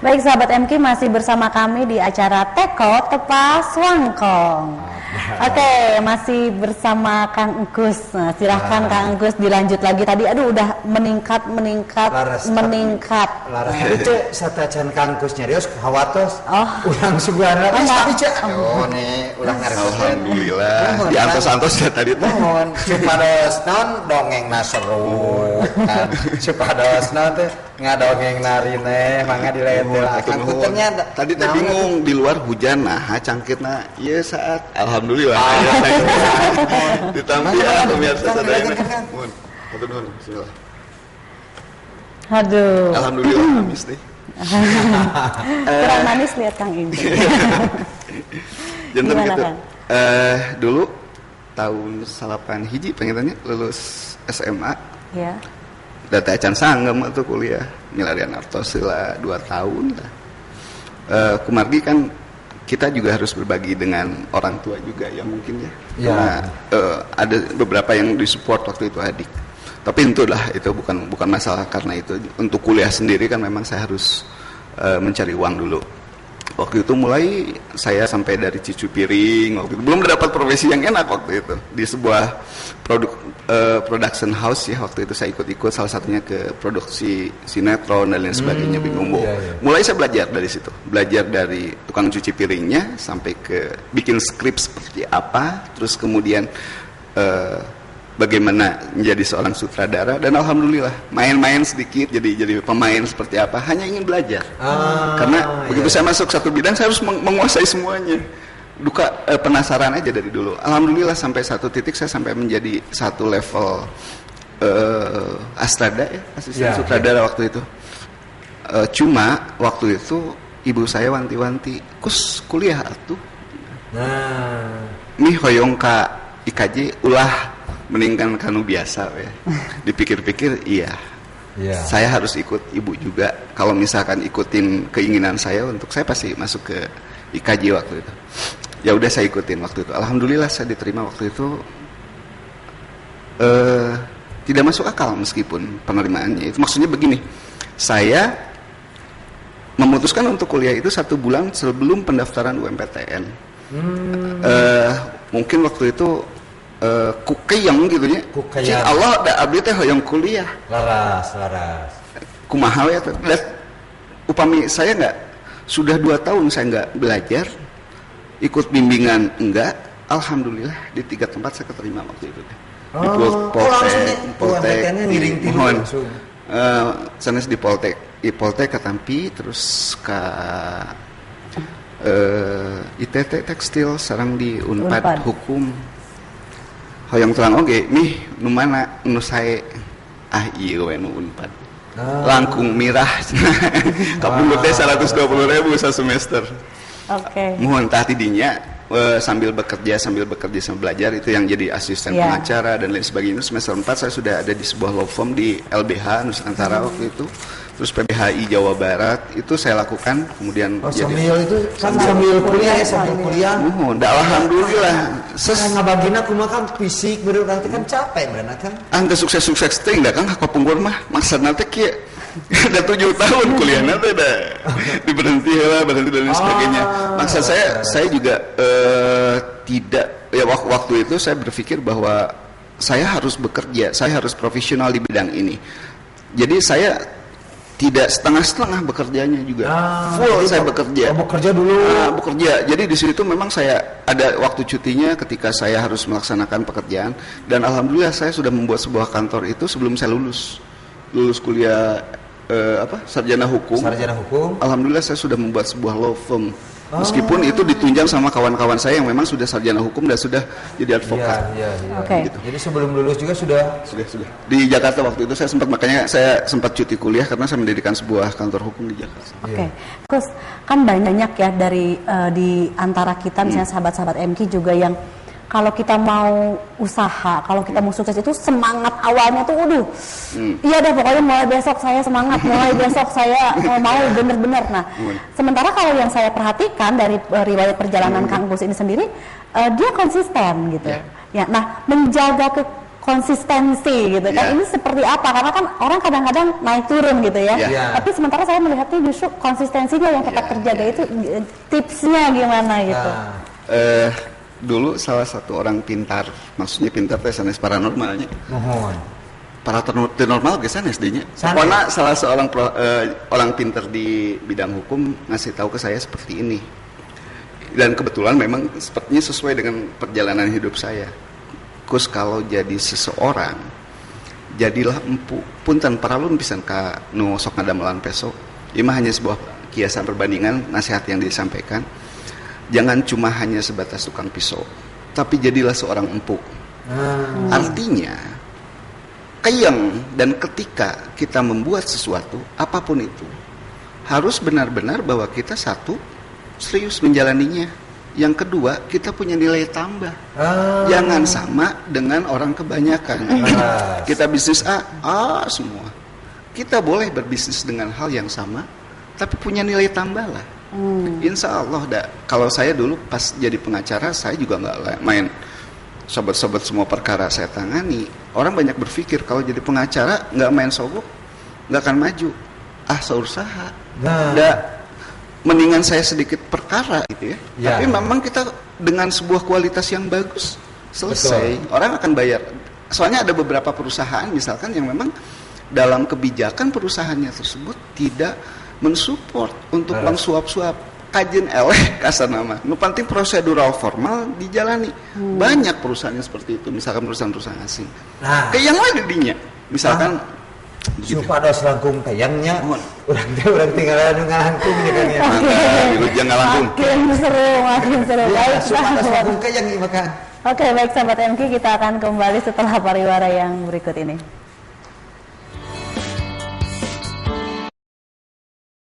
Baik sahabat MK, masih bersama kami di acara Teko Tepas Wangkong. Oke, masih bersama Kang Engkus. Nah, silahkan Kang Engkus dilanjut lagi. Tadi udah meningkat. Laras itu satacan Kang Engkus nyarios hawatos. Ulang sugana tapi cek. Oh nih, ulang ngareos. Alhamdulillah. Diantos-antos ya tadi teh. Mohon supados naon dongengna seru. Kan supados naon teh ngadongeng narine mangga diletel. Kang Engkusnya tadi teh bingung di luar hujan nah cangkitna ieu saat alhamdulillah. Ditampil pemirsa sadayana. Mohon. Hatur nuhun. Bismillah. Aduh. Alhamdulillah manis nih. Kurang manis lihat Kang Indi. Jantan gitu. Dulu tahun 8 hiji pengen tanya lulus SMA. Ya. Data acan sanggem atau kuliah milarian artos lah 2 tahun lah. Kumargi kan kita juga harus berbagi dengan orang tua juga ya mungkin ya. Karena ada beberapa yang disupport waktu itu adik. Tapi entahlah itu bukan masalah karena itu untuk kuliah sendiri kan memang saya harus mencari uang dulu. Waktu itu mulai saya sampai dari cuci piring waktu itu belum dapat profesi yang enak waktu itu di sebuah production house ya waktu itu saya ikut salah satunya ke produksi sinetron dan lain sebagainya bingung. Mulai saya belajar dari situ, belajar dari tukang cuci piringnya sampai ke bikin skrip seperti apa, terus kemudian bagaimana menjadi seorang sutradara dan alhamdulillah main-main sedikit jadi pemain seperti apa hanya ingin belajar karena begitu saya masuk satu bidang saya harus menguasai semuanya penasaran aja dari dulu alhamdulillah sampai satu titik saya sampai menjadi satu level astrada ya asisten sutradara waktu itu cuma waktu itu ibu saya wanti-wanti kus kuliah atuh nih hoyong ka IKJ ulah meningkan kanu biasa ya. Dipikir-pikir iya. Saya harus ikut ibu juga. Kalau misalkan ikutin keinginan saya untuk saya pasti masuk ke IKJ waktu itu. Ya udah saya ikutin waktu itu. Alhamdulillah saya diterima waktu itu. Tidak masuk akal meskipun penerimaannya itu maksudnya begini. Saya memutuskan untuk kuliah itu 1 bulan sebelum pendaftaran UMPTN. Mungkin waktu itu kukeyang gitu nya. Cik Allah da abdi teh hoyong kuliah. Laras. Kumaha ya teh. Upami saya enggak sudah 2 tahun saya enggak belajar, ikut bimbingan enggak, alhamdulillah di 3 tempat saya keterima waktu itu teh. Di Poltek, ngiring tilu langsung. Sanes di Poltek Katampi terus ka ITT tekstil sareng di Unpad hukum. Hoyong telang oge nih nu mana nu sae ieu we nu Unpad. Langkung mirah. Kapundut teh 120.000 sa semester. Oke. Muhun tah tidinya sambil bekerja sambil belajar itu yang jadi asisten pengacara dan lain sebagainya. Semester 4 saya sudah ada di sebuah law firm di LBH Nusantara waktu itu. Terus PBHI Jawa Barat itu saya lakukan kemudian sambil itu kan sambil kuliah alhamdulillah ngabagina kumaha kan fisik bener nanti kan capek bener kan angka sukses teh enggak kan kapungkur mah maksudna teh kieu ada 7 tahun kuliah nanti dah berhenti dan sebagainya maksud saya juga tidak ya waktu itu saya berpikir bahwa saya harus bekerja saya harus profesional di bidang ini jadi saya tidak setengah-setengah bekerjanya juga. Full saya bekerja. Bekerja dulu. Bekerja. Jadi di situ memang saya ada waktu cutinya ketika saya harus melaksanakan pekerjaan dan alhamdulillah saya sudah membuat sebuah kantor itu sebelum saya lulus kuliah sarjana hukum. Alhamdulillah saya sudah membuat sebuah law firm. Meskipun itu ditunjang sama kawan-kawan saya yang memang sudah sarjana hukum dan sudah jadi advokat. Okay. Gitu. Jadi sebelum lulus juga sudah. Di Jakarta waktu itu saya sempat cuti kuliah karena saya mendirikan sebuah kantor hukum di Jakarta. Oke. Terus kan banyak ya dari di antara kita misalnya sahabat-sahabat MK juga yang kalau kita mau usaha, kalau kita mau sukses itu semangat awalnya tuh iya deh pokoknya mulai besok saya semangat, mulai besok saya mau bener-bener. Nah, sementara kalau yang saya perhatikan dari riwayat perjalanan Kang Engkus ini sendiri, dia konsisten gitu. Ya, nah menjaga konsistensi gitu kan. Ya. Ini seperti apa? Karena kan orang kadang-kadang naik turun gitu ya. Ya. Tapi sementara saya melihatnya justru konsistensinya yang tetap terjaga. Itu tipsnya gimana gitu. Dulu salah satu orang pintar, maksudnya pintar teh sanes paranormalnya. Paranormal ge sanes dinya. Pokoknya salah seorang orang pintar di bidang hukum ngasih tahu ke saya seperti ini. Dan kebetulan memang sepertinya sesuai dengan perjalanan hidup saya. Kus kalau jadi seseorang, jadilah empu. Punten paralun pisan ka nu sok ngadamelan peso. Ieu mah hanya sebuah kiasan perbandingan nasihat yang disampaikan. Jangan cuma hanya sebatas tukang pisau, tapi jadilah seorang empu. Artinya, keyeng dan ketika kita membuat sesuatu, apapun itu, harus benar-benar bahwa kita satu, serius menjalaninya. Yang kedua, kita punya nilai tambah. Jangan sama dengan orang kebanyakan. Kita bisnis A semua. Kita boleh berbisnis dengan hal yang sama, tapi punya nilai tambah lah. Insya Allah kalau saya dulu pas jadi pengacara, saya juga nggak main sobat-sobat semua perkara saya tangani. Orang banyak berpikir kalau jadi pengacara nggak main sogok nggak akan maju. Seusaha mendingan saya sedikit perkara gitu ya. Tapi memang kita dengan sebuah kualitas yang bagus selesai. Betul. Orang akan bayar. Soalnya ada beberapa perusahaan misalkan yang memang dalam kebijakan perusahaannya tersebut tidak mensupport untuk suap-suap kajian eleh kasar nama. Nu penting prosedural formal dijalani. Banyak perusahaan yang seperti itu, misalkan perusahaan-perusahaan asing. Kayak yang lain dinya. Misalkan supados langkung kayangnya urang tinggal ngangkung ya kan ya. Wilujeng ngalangkung. Makin seru. Baik, supados langkung kayang makan. Oke, baik sahabat MQ, kita akan kembali setelah pariwara yang berikut ini.